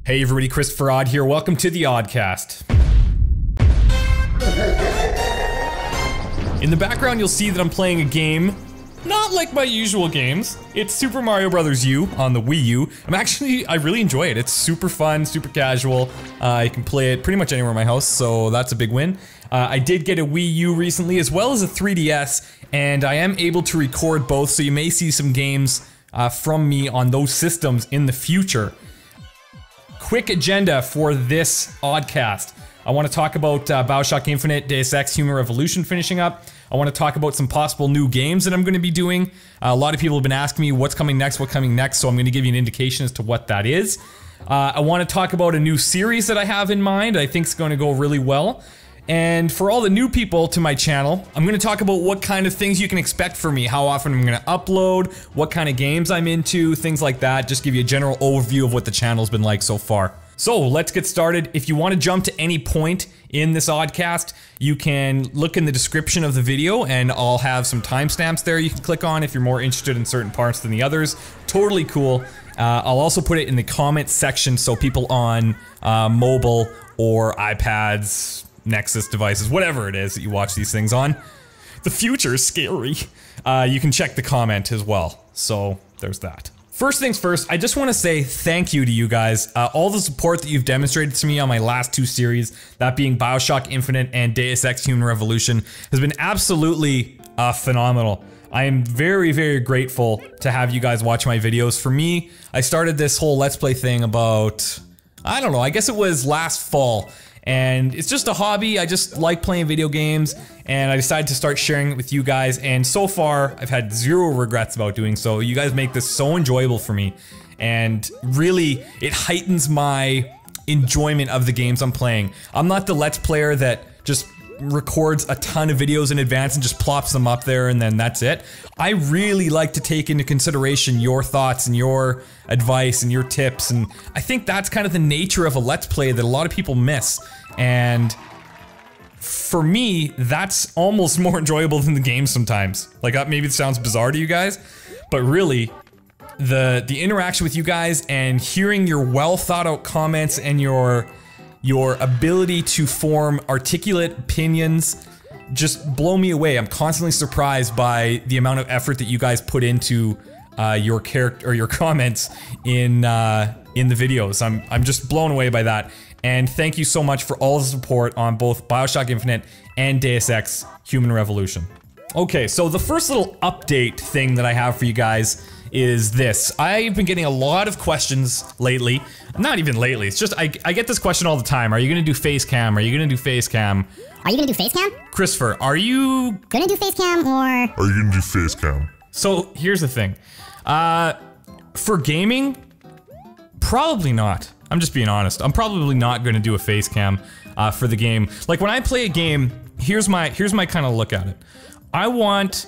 Hey everybody, ChristopherOdd here. Welcome to the ODDcast. In the background you'll see that I'm playing a game, not like my usual games. It's Super Mario Bros. U on the Wii U. I really enjoy it. It's super fun, super casual. I can play it pretty much anywhere in my house, so that's a big win. I did get a Wii U recently, as well as a 3DS, and I am able to record both, so you may see some games from me on those systems in the future. Quick agenda for this ODDcast. I want to talk about BioShock Infinite, Deus Ex Human Revolution finishing up. I want to talk about some possible new games that I'm going to be doing. A lot of people have been asking me what's coming next, so I'm going to give you an indication as to what that is. I want to talk about a new series that I have in mind I think is going to go really well. And for all the new people to my channel, I'm going to talk about what kind of things you can expect from me, how often I'm going to upload, what kind of games I'm into, things like that. Just give you a general overview of what the channel's been like so far. So let's get started. If you want to jump to any point in this ODDcast, you can look in the description of the video and I'll have some timestamps there you can click on if you're more interested in certain parts than the others. Totally cool. I'll also put it in the comments section so people on mobile or iPads, Nexus devices, whatever it is that you watch these things on. The future is scary. You can check the comment as well. So there's that. First things first, I just want to say thank you to you guys. All the support that you've demonstrated to me on my last two series, that being BioShock Infinite and Deus Ex Human Revolution, has been absolutely phenomenal. I am very, very grateful to have you guys watch my videos. For me, I started this whole Let's Play thing about, I don't know, I guess it was last fall. And it's just a hobby. I just like playing video games, and I decided to start sharing it with you guys, and so far I've had zero regrets about doing so. You guys make this so enjoyable for me, and really it heightens my enjoyment of the games I'm playing. I'm not the Let's Player that just records a ton of videos in advance and just plops them up there and then that's it. I really like to take into consideration your thoughts and your advice and your tips, and I think that's kind of the nature of a Let's Play that a lot of people miss. And for me, that's almost more enjoyable than the game sometimes. Like, maybe it sounds bizarre to you guys, but really, the interaction with you guys and hearing your well thought out comments and your ability to form articulate opinions just blow me away. I'm constantly surprised by the amount of effort that you guys put into your character or your comments in the videos. I'm just blown away by that. And thank you so much for all the support on both BioShock Infinite and Deus Ex Human Revolution. Okay, so the first little update thing that I have for you guys is this. I've been getting a lot of questions lately. Not even lately, it's just I get this question all the time. Are you gonna do Facecam? Are you gonna do Facecam? Are you gonna do Facecam? Christopher, are you gonna do Facecam or? Are you gonna do Facecam? So here's the thing. For gaming, probably not. I'm just being honest. I'm probably not gonna do a Facecam for the game. Like when I play a game, here's my kind of look at it. I want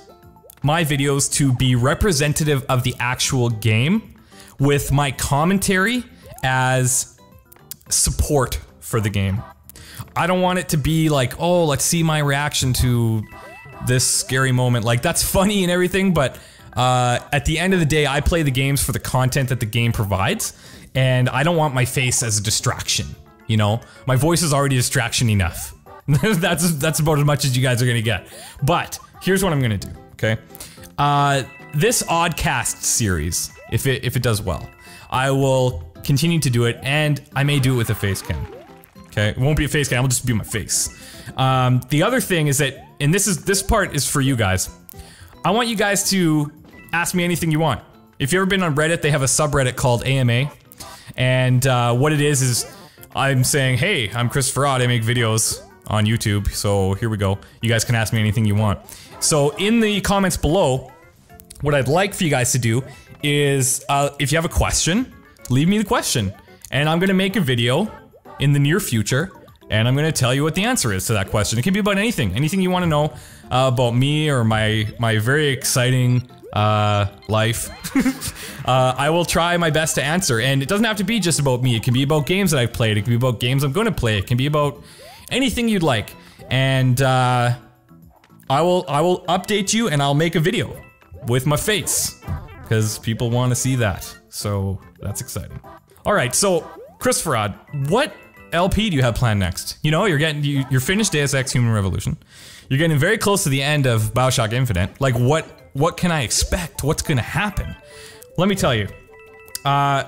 my videos to be representative of the actual game, with my commentary as support for the game. I don't want it to be like, oh, let's see my reaction to this scary moment. Like, that's funny and everything, but at the end of the day, I play the games for the content that the game provides, and I don't want my face as a distraction, you know? My voice is already a distraction enough. That's about as much as you guys are gonna get. But here's what I'm gonna do, okay? This ODDcast series, if it does well, I will continue to do it, and I may do it with a Facecam. Okay, it won't be a Facecam, it'll just be my face. The other thing is that, and this part is for you guys, I want you guys to ask me anything you want. If you've ever been on Reddit, they have a subreddit called AMA, and what it is I'm saying, hey, I'm ChristopherOdd, I make videos on YouTube, so here we go. You guys can ask me anything you want. So in the comments below, what I'd like for you guys to do is, if you have a question, leave me the question, and I'm gonna make a video in the near future, and I'm gonna tell you what the answer is to that question. It can be about anything you want to know about me or my very exciting life. I will try my best to answer, and it doesn't have to be just about me. It can be about games that I've played. It can be about games I'm gonna play. It can be about anything you'd like, and I will update you, and I'll make a video with my face because people want to see that. So that's exciting. All right, so ChristopherOdd, what LP do you have planned next? You know, you're finished Deus Ex Human Revolution. You're getting very close to the end of BioShock Infinite. Like what can I expect? What's gonna happen? Let me tell you.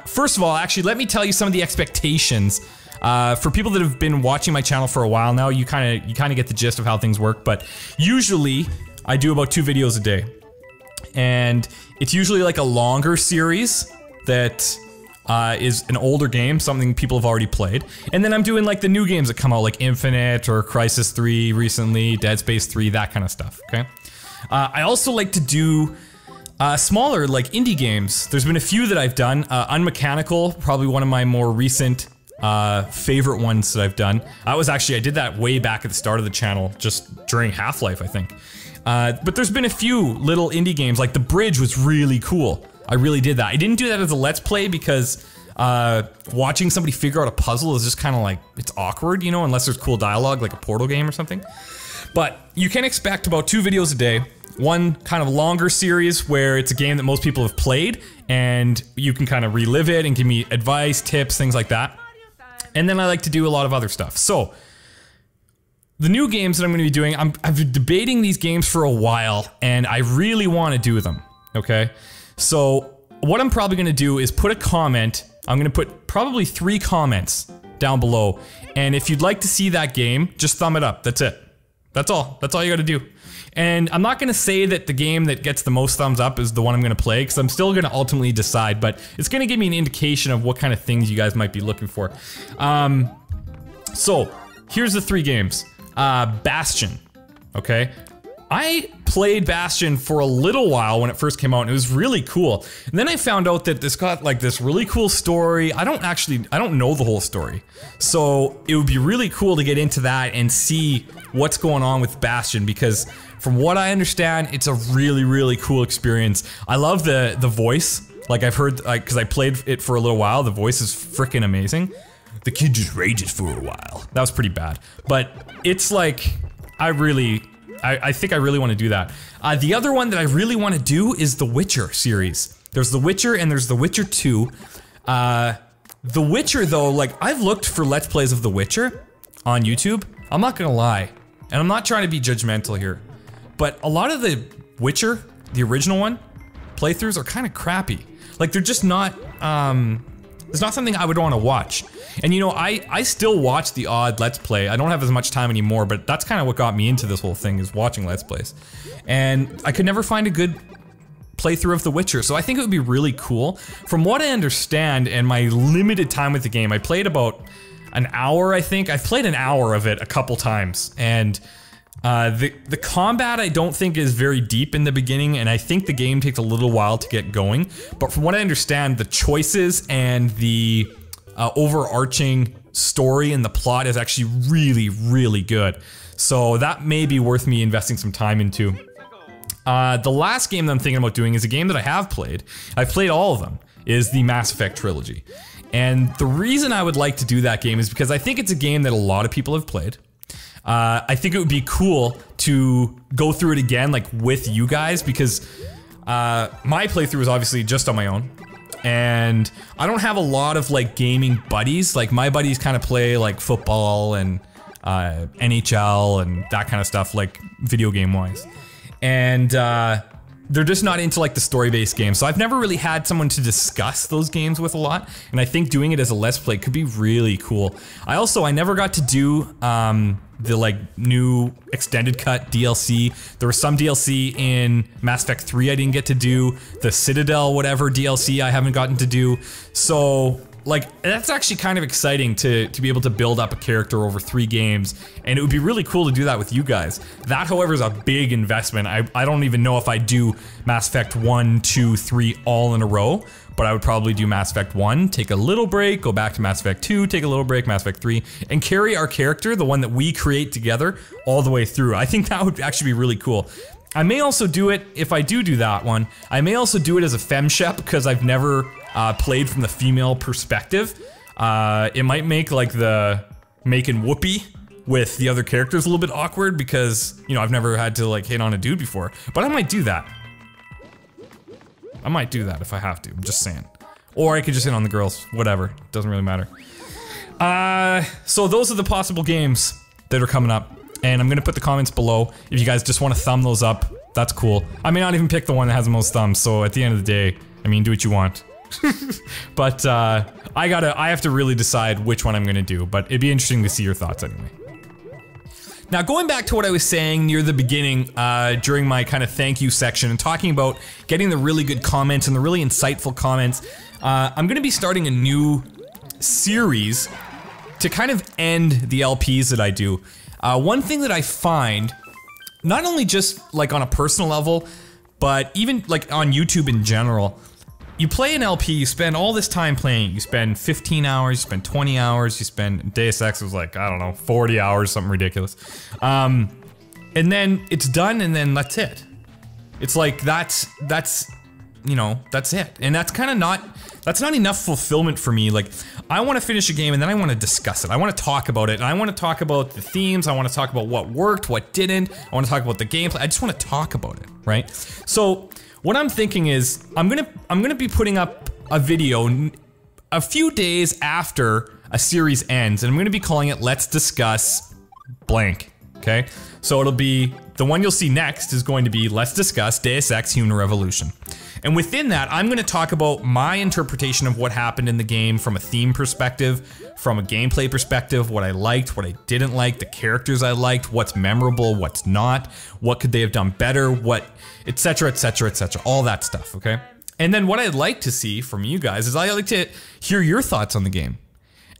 First of all, actually, let me tell you some of the expectations. For people that have been watching my channel for a while now, you kind of get the gist of how things work, but usually I do about 2 videos a day. And it's usually like a longer series that is an older game, something people have already played. And then I'm doing like the new games that come out, like Infinite or Crysis 3 recently, Dead Space 3, that kind of stuff, okay? I also like to do smaller, like indie games. There's been a few that I've done. Unmechanical, probably one of my more recent favorite ones that I've done. I did that way back at the start of the channel, just during Half-Life, I think. But there's been a few little indie games, like The Bridge was really cool. I really did that. I didn't do that as a Let's Play because watching somebody figure out a puzzle is just kind of like, it's awkward, you know, unless there's cool dialogue, like a Portal game or something. But you can expect about 2 videos a day. One kind of longer series where it's a game that most people have played and you can kind of relive it and give me advice, tips, things like that. And then I like to do a lot of other stuff. So, the new games that I'm going to be doing, I've been debating these games for a while and I really want to do them, okay? So, what I'm probably going to do is put a comment. I'm going to put probably 3 comments down below. And if you'd like to see that game, just thumb it up. That's it. That's all. That's all you got to do. And I'm not going to say that the game that gets the most thumbs up is the one I'm going to play, because I'm still going to ultimately decide, but it's going to give me an indication of what kind of things you guys might be looking for. So, here's the 3 games. Bastion, okay? I played Bastion for a little while when it first came out, and it was really cool. And then I found out that this got like this really cool story. I don't know the whole story. So, it would be really cool to get into that and see what's going on with Bastion, because from what I understand, it's a really, really cool experience. I love the voice. Like I've heard, like, cause I played it for a little while, the voice is freaking amazing. The kid just rages for a while. That was pretty bad. But it's like, I think I really want to do that. The other one that I really want to do is the Witcher series. There's the Witcher and there's the Witcher 2. The Witcher though, like I've looked for Let's Plays of the Witcher on YouTube. I'm not gonna lie, and I'm not trying to be judgmental here, but a lot of the Witcher, the original one, playthroughs are kind of crappy. Like they're just not, it's not something I would want to watch. And you know, I still watch the odd Let's Play. I don't have as much time anymore, but that's kind of what got me into this whole thing, is watching Let's Plays. And I could never find a good playthrough of The Witcher, so I think it would be really cool. From what I understand and my limited time with the game, I played about an hour, I think. I've played an hour of it a couple times, and the combat I don't think is very deep in the beginning, and I think the game takes a little while to get going. But from what I understand, the choices and the overarching story and the plot is actually really, really good. So that may be worth me investing some time into. The last game that I'm thinking about doing is a game that I have played. I've played all of them, is the Mass Effect trilogy. And the reason I would like to do that game is because I think it's a game that a lot of people have played. I think it would be cool to go through it again, like with you guys, because my playthrough is obviously just on my own. And I don't have a lot of like gaming buddies. Like my buddies kind of play like football and NHL and that kind of stuff, like video game wise. And they're just not into like the story-based games. So I've never really had someone to discuss those games with a lot. And I think doing it as a Let's Play could be really cool. I never got to do the like new extended cut DLC. There was some DLC in Mass Effect 3 I didn't get to do. The Citadel whatever DLC I haven't gotten to do. So like, that's actually kind of exciting to be able to build up a character over 3 games, and it would be really cool to do that with you guys. That, however, is a big investment. I don't even know if I do Mass Effect 1, 2, 3 all in a row, but I would probably do Mass Effect 1, take a little break, go back to Mass Effect 2, take a little break, Mass Effect 3, and carry our character, the one that we create together, all the way through. I think that would actually be really cool. I may also do it, if I do that one, I may also do it as a femshep, because I've never played from the female perspective. It might make like the making whoopee with the other characters a little bit awkward, because, you know, I've never had to like hit on a dude before, but I might do that. I might do that if I have to, I'm just saying. Or I could just hit on the girls, whatever, doesn't really matter. So those are the possible games that are coming up, and I'm gonna put the comments below if you guys just want to thumb those up. That's cool. I may not even pick the one that has the most thumbs, so at the end of the day, I mean, do what you want. But I have to really decide which one I'm gonna do, but it'd be interesting to see your thoughts anyway. Now, going back to what I was saying near the beginning, during my kind of thank you section and talking about getting the really good comments and the really insightful comments, I'm gonna be starting a new series to kind of end the LPs that I do. One thing that I find, not only just like on a personal level, but even like on YouTube in general, you play an LP, you spend all this time playing, you spend 15 hours, you spend 20 hours, you spend, Deus Ex was like, I don't know, 40 hours, something ridiculous. And then it's done and then that's it. It's like, that's, you know, that's it. And that's kind of that's not enough fulfillment for me. Like, I want to finish a game and then I want to discuss it. I want to talk about it, and I want to talk about the themes, I want to talk about what worked, what didn't, I want to talk about the gameplay, I just want to talk about it, right? So, what I'm thinking is, I'm gonna be putting up a video a few days after a series ends, and I'm gonna be calling it Let's Discuss blank, okay? So it'll be, the one you'll see next is going to be Let's Discuss Deus Ex Human Revolution. And within that, I'm gonna talk about my interpretation of what happened in the game from a theme perspective, from a gameplay perspective, what I liked, what I didn't like, the characters I liked, what's memorable, what's not, what could they have done better, what, etc, etc, etc, all that stuff, okay? And then what I'd like to see from you guys is I'd like to hear your thoughts on the game.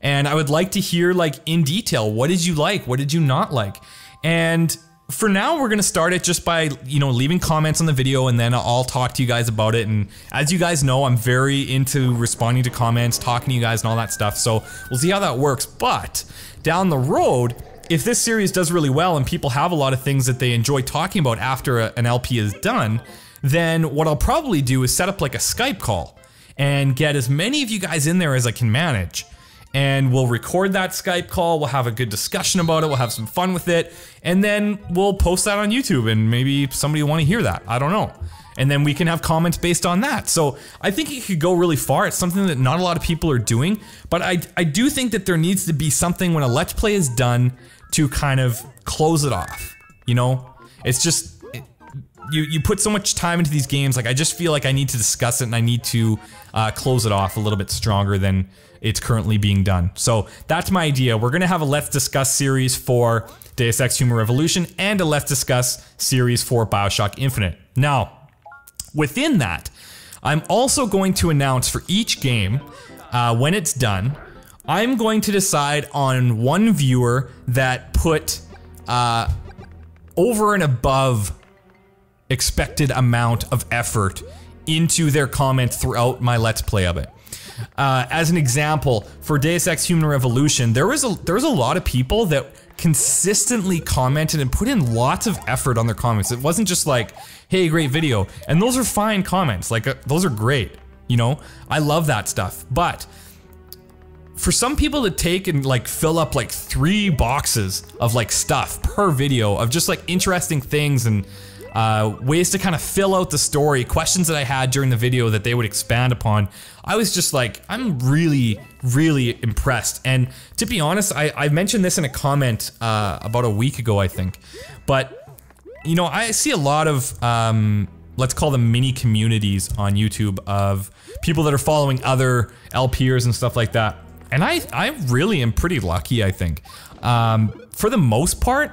And I would like to hear, like, in detail, what did you like, what did you not like? And for now, we're gonna start it just by, you know, leaving comments on the video, and then I'll talk to you guys about it. And as you guys know, I'm very into responding to comments, talking to you guys and all that stuff, so we'll see how that works. But down the road, if this series does really well and people have a lot of things that they enjoy talking about after an LP is done, then what I'll probably do is set up like a Skype call and get as many of you guys in there as I can manage. And we'll record that Skype call, we'll have a good discussion about it, we'll have some fun with it, and then we'll post that on YouTube, and maybe somebody will want to hear that, I don't know. And then we can have comments based on that. So I think it could go really far. It's something that not a lot of people are doing, but I do think that there needs to be something when a Let's Play is done to kind of close it off, you know? It's just, you put so much time into these games, like I just feel like I need to discuss it and I need to close it off a little bit stronger than it's currently being done. So that's my idea. We're gonna have a Let's Discuss series for Deus Ex Human Revolution and a Let's Discuss series for BioShock Infinite. Now, within that, I'm also going to announce for each game, when it's done, I'm going to decide on one viewer that put over and above expected amount of effort into their comments throughout my Let's Play of it. As an example, for Deus Ex Human Revolution, there was a lot of people that consistently commented and put in lots of effort on their comments. It wasn't just like, hey, great video. And those are fine comments, like those are great, you know? I love that stuff. But for some people to take and like fill up like 3 boxes of like stuff per video of just like interesting things and ways to kind of fill out the story, questions that I had during the video that they would expand upon, I was just like, I'm really, really impressed. And to be honest, I mentioned this in a comment about a week ago, I think. But, you know, I see a lot of, let's call them mini communities on YouTube of people that are following other LPers and stuff like that. And I really am pretty lucky, I think. For the most part,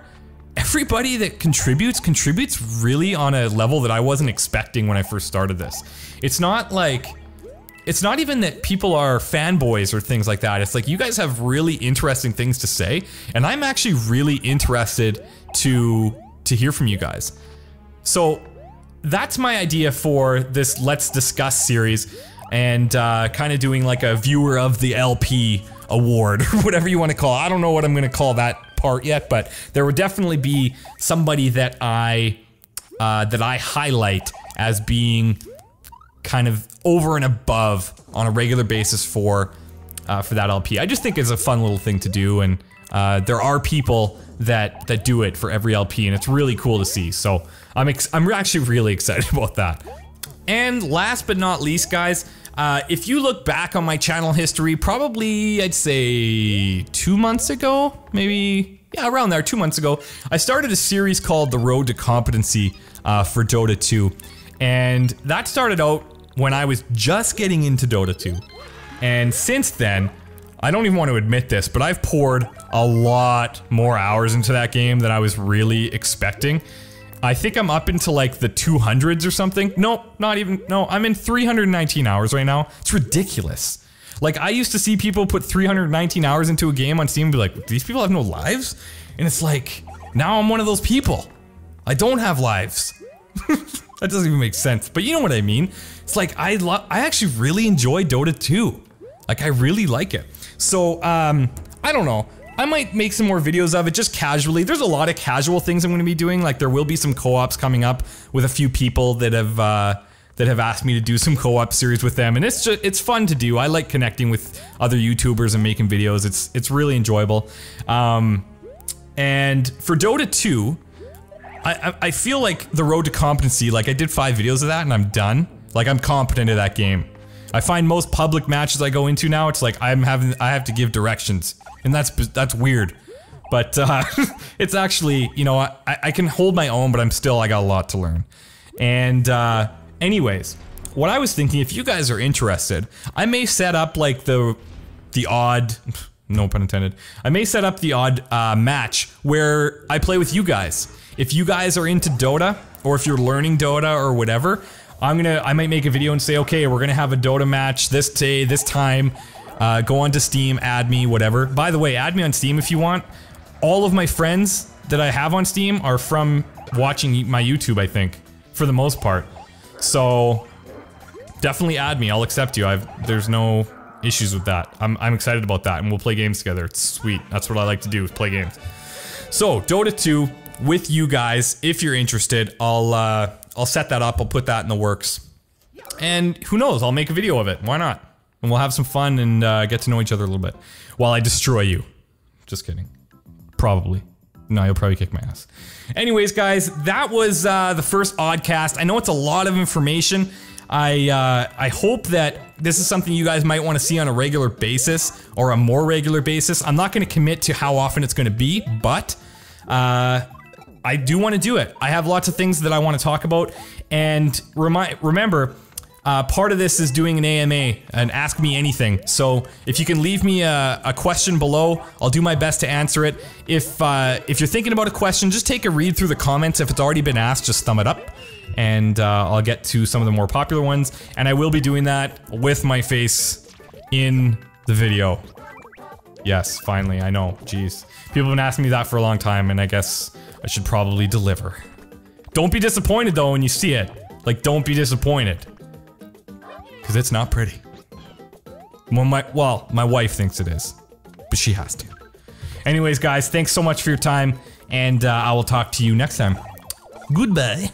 everybody that contributes really on a level that I wasn't expecting when I first started this. It's not like, it's not even that people are fanboys or things like that. It's like you guys have really interesting things to say, and I'm actually really interested to hear from you guys. So that's my idea for this Let's Discuss series, and kind of doing like a viewer of the LP award or whatever you want to call it. I don't know what I'm gonna call that part yet, but there would definitely be somebody that I highlight as being kind of over and above on a regular basis for that LP. I just think it's a fun little thing to do, and there are people that do it for every LP, and it's really cool to see. So I'm actually really excited about that. And last but not least, guys, If you look back on my channel history, probably I'd say 2 months ago, maybe, yeah, around there, 2 months ago, I started a series called The Road to Competency for Dota 2. And that started out when I was just getting into Dota 2. And since then, I don't even want to admit this, but I've poured a lot more hours into that game than I was really expecting. I think I'm up into like the 200s or something. Nope, not even, no, I'm in 319 hours right now. It's ridiculous. Like, I used to see people put 319 hours into a game on Steam and be like, these people have no lives? And it's like, now I'm one of those people. I don't have lives. That doesn't even make sense, but you know what I mean. It's like, I actually really enjoy Dota 2. Like, I really like it. So, I don't know. I might make some more videos of it just casually. There's a lot of casual things I'm going to be doing. Like, there will be some co-ops coming up with a few people that have asked me to do some co-op series with them, and it's fun to do. I like connecting with other YouTubers and making videos. It's really enjoyable. And for Dota 2, I feel like the road to competency, like I did 5 videos of that and I'm done. Like, I'm competent at that game. I find most public matches I go into now, it's like I have to give directions. And that's weird. But it's actually, you know, I can hold my own, but I got a lot to learn. And anyways, what I was thinking, if you guys are interested, I may set up like the odd, no pun intended, I may set up the odd match where I play with you guys. If you guys are into Dota, or if you're learning Dota or whatever, I might make a video and say, okay, we're gonna have a Dota match this day, this time. Go onto Steam, add me, whatever. By the way, add me on Steam if you want. All of my friends that I have on Steam are from watching my YouTube, I think, for the most part. So definitely add me. I'll accept you. There's no issues with that. I'm excited about that, and we'll play games together. It's sweet. That's what I like to do, is play games. So Dota 2 with you guys, if you're interested, I'll set that up. I'll put that in the works, and who knows? I'll make a video of it. Why not? And we'll have some fun and get to know each other a little bit while I destroy you. Just kidding. Probably. No, you'll probably kick my ass. Anyways, guys, that was the first Oddcast. I know it's a lot of information. I hope that this is something you guys might want to see on a regular basis, or a more regular basis. I'm not going to commit to how often it's going to be, but I do want to do it. I have lots of things that I want to talk about, and remember, part of this is doing an AMA, an Ask Me Anything. So if you can leave me a question below, I'll do my best to answer it. If you're thinking about a question, just take a read through the comments. If it's already been asked, just thumb it up, and I'll get to some of the more popular ones. And I will be doing that with my face in the video. Yes, finally, I know, jeez. People have been asking me that for a long time, and I guess I should probably deliver. Don't be disappointed though when you see it. Like, don't be disappointed. Because it's not pretty. Well, my wife thinks it is. But she has to. Anyways, guys, thanks so much for your time. And I will talk to you next time. Goodbye.